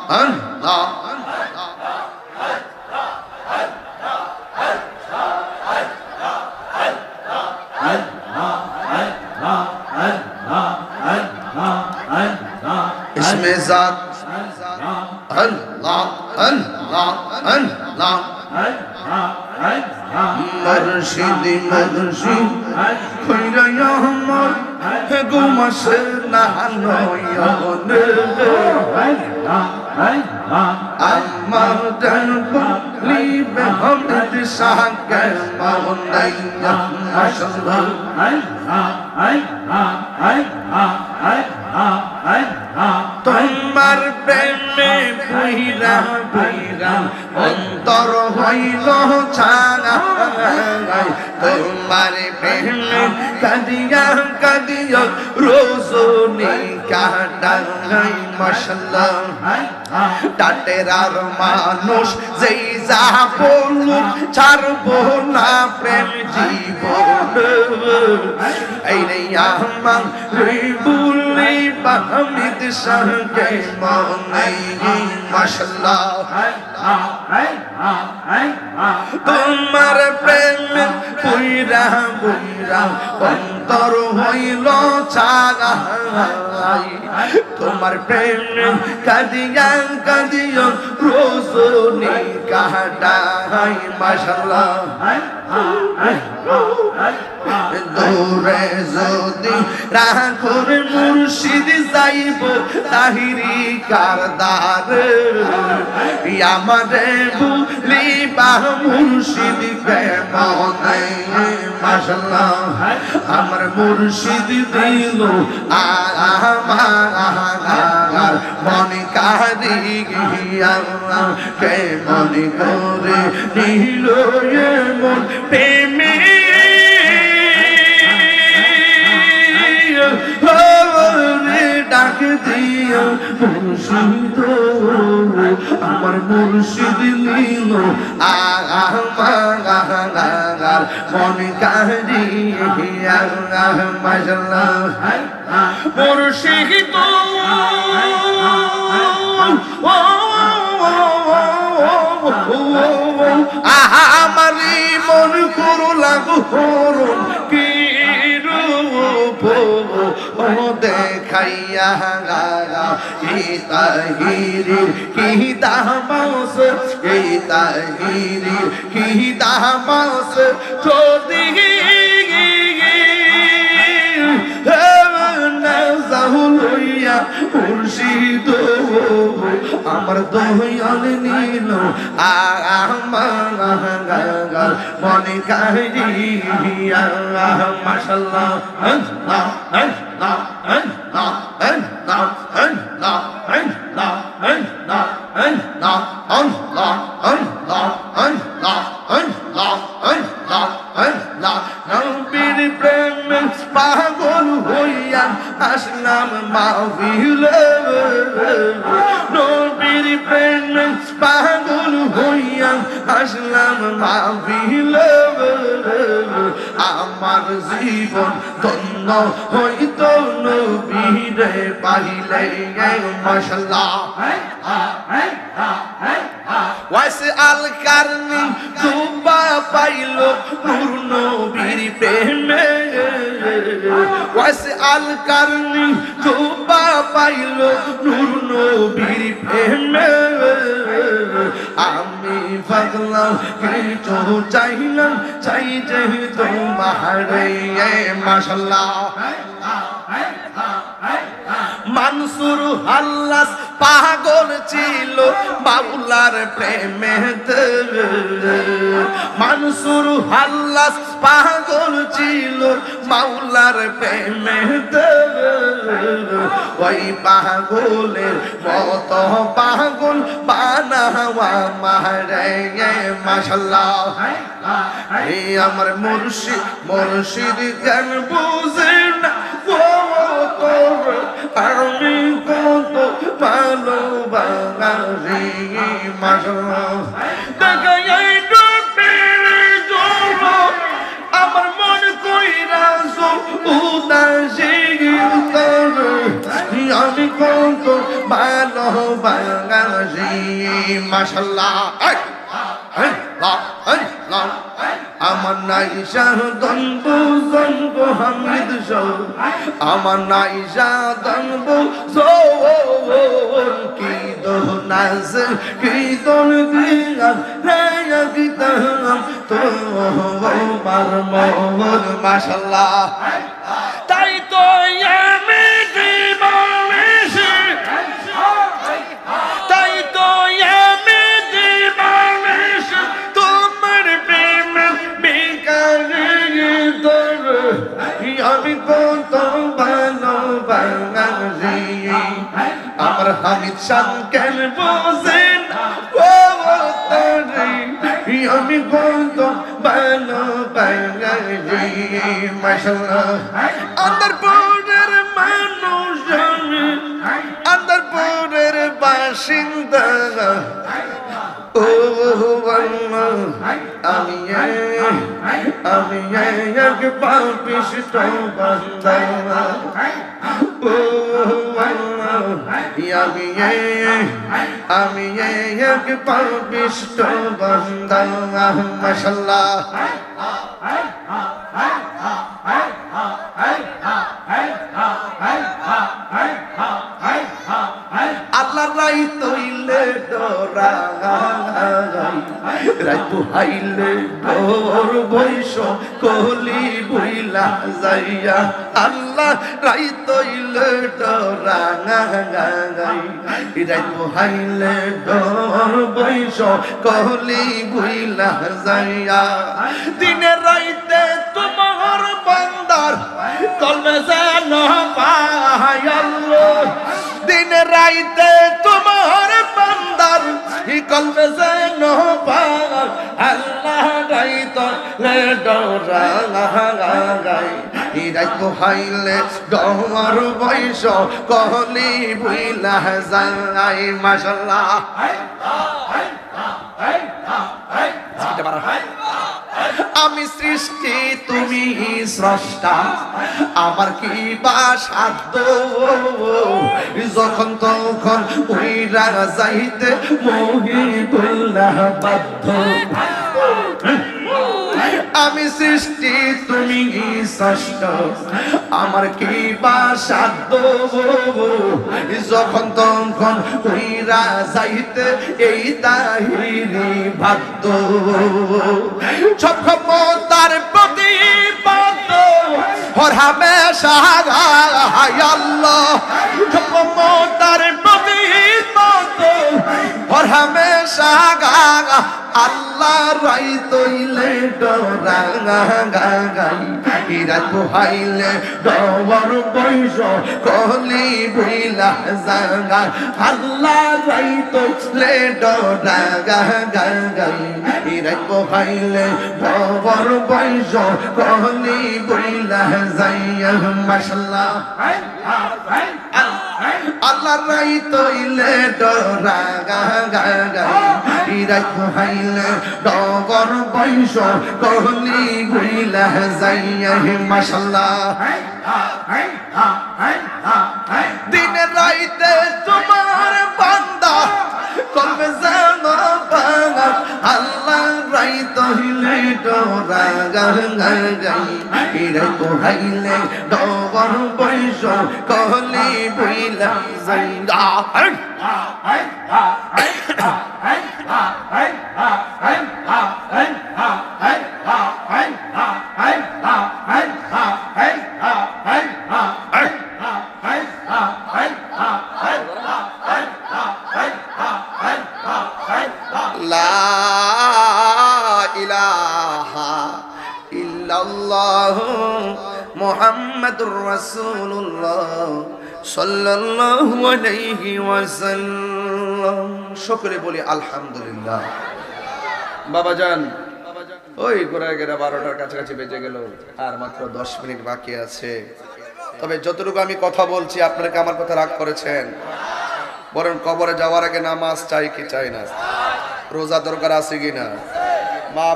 আল্লাহ इसमें जात अल्लाह अल्लाह अल्लाह मुर्शिद मुर्शिद खैरा हमर गुमस नानयन আমার দরবারি বেহমদ সাকে মাওলানা মাশাআল্লাহ তোমার প্রেমে পুইরা পুইরা অন্তর হইল ছানা তোমার প্রেমে কাদিয়া কাদিয়া রোজনি কাটাই মাশাআল্লাহ টাটের আর মানুষ যেই যা বলুক ছাড়বো না প্রেম জীবন এই রে আমার রিবুলি বাহমিদ শাহকে মনে মাশাআল্লাহ তোমার প্রেম পুইরা পুইরা অন্তর হইল ছাগাই তোমার প্রেম কাদিয়া কাদিয়া রোজনি কাটাই মাশাআল্লাহ দূরে যদি রাখুর মুর্শিদ যাইব তাহিরি কারদার আমারে ভুলিবা মুর্শিদ কে মনে মাশাআল্লাহ আমার মুর্শিদ দিল আমার মনে কারি গিয়া কে মনে করে নিল মন প্রেমে ডাক দিয়া মুর্শিদ আমার মুর্শিদ নীল আমার মনে কারিয়া মাশাআল্লাহ মুর্শিদ আমারি মন করো লাগু হরণ কি রূপ ও দেখাইয়া কি তাহিরির কি দামাস কি তাহিরির কি দামাস যদি লইয়া মুর্শিদ আমার দয়াল নীল আমার মনে কারিয়া মাশাআল্লাহ আল্লাহ আল্লাহ আল্লাহ আল্লাহ আল্লাহ আল্লাহ আল্লাহ আল্লাহ আল্লাহ আল্লাহ আল্লাহ আল্লাহ আল্লাহ আল্লাহ নবীর প্রেম পাগল হইয়া আসলাম মাহফিলে নবীর প্রেম পাগল হইয়া আসলাম মাহফিলে আমার জীবন ধন্য হইত নবীরে পাইলে মাশাআল্লাহ ওয়াসি আল কারনি তুবা পাইল নূর নবীর প্রেমে ওয়াসি আল কারনি তুবা পাইল নূর নবীর প্রেমে আমি পাগলা কিছু চাইলাম চাই যে তোমার মাশাআল্লাহ মানসুর হাল্লাস পাগল ছিল বাউলার প্রেমেতে মানসুর হাল্লাস পাগল ছিল বাউলার প্রেমেতে ওই পাগলের মত পাগল বানাওয়া মারে মাশাআল্লাহ এই আমার মুর্শিদ মুর্শিদ জ্ঞান বুঝে না আমি কত ভালোবাসি মাশাআল্লাহ দেখাই আমার মন কইরা উদাসী আমি কত ভালোবাসি মাশাআল্লাহ আমার নাই শাহদন বুজন গো হামিদ সৌ আমার নাই শাহদন বুজন কি দোহ নাজ কি দোন দিয়া রে গীতম তো বার মোর মাশাআল্লাহ তাই তো আমি দিবানিশি তাই তো আমি দিবানিশি তোমার প্রেম বিকারি তোর আমি কত ভালোবাসি আমার হামিদ শান কেন বোঝেন ও তোরে আমি কত ভালোবাসি মাশাআল্লাহ আন্দরপুরের মানুষ আমি আন্দরপুরের বাসিন্দা ও আল্লাহ আমি এক পাপিষ্ট বান্দা ও আল্লাহ আমি এক পাপিষ্ট বান্দা মাশাআল্লাহ আল্লাহ রাই তৈলে ডরা রাই পুহাইলে ডোর বৈশ কলি বইলা যাইয়া আল্লাহ রাই তৈলে ডরা রাই পুহাইলে ডোর বৈশ কলি বইলা যাইয়া দিনে রাইতে তোমার বান্দার কলবে যেন পাই আল্লাহ দিনে রাইতে তোমার বান্দার কলবে যেন পাই আল্লাহ রাইত লে ডরা গাই রাইত পোহাইলে ডর বৈশ কলি বুইলা যাই মাশাআল্লাহ আমি সৃষ্টি তুমি স্রষ্টা আমার কি বা সাধ্য যখন তখন উইরা যাইতে মহিবুল্লাহ বাধ্য আমি সৃষ্টি তুমি স্রষ্টা আমার কি বা সাধ্য যখন তখন উইরা যাইতে এই তাহিরি বাধ্য সব ক্ষমতার প্রতিপাদ্য হর হামেশা আল্লাহ সব ক্ষমতার প্রতিপাদ্য হর হামেশা আল্লাহ রাই তৈলে ডরা গাই ইরা পোহাইলে ডর বৈশ কলি বইলা জাগা আল্লাহ রাই তৈলে ডরা গাই ইরা পোহাইলে ডর বৈশ কলি বইলা যাইয়া মাশাআল্লাহ আল্লাহ রাই তৈলে ডরা গাই ইরা পোহাইলে ডর বৈশ কলি বইলা যাইয়া মাশাআল্লাহ দিনে রাইতে তোমার বান্দা কলবে যেন পাই আল্লাহ রাই তৈলে ডরা গাই ইরা পোহাইলে ডর বৈশ কলি বইলা যাইয়া লা ইলাহা ইল্লাল্লাহু মুহাম্মাদুর রাসূলুল্লাহ সাল্লাল্লাহু আলাইহি ওয়াসাল্লাম সকলে বলি আলহামদুলিল্লাহ বাবাজান ওই গোড়ায় গেরা 12টার কাছাকাছি বেজে গেল আর মাত্র 10 মিনিট বাকি আছে তবে যতটুকু আমি কথা বলছি আপনারা কি আমার কথা রাগ করেছেন বরং কবরে যাওয়ার আগে নামাজ চাই কি চাই না রোজা দরকার আছে কিনা মা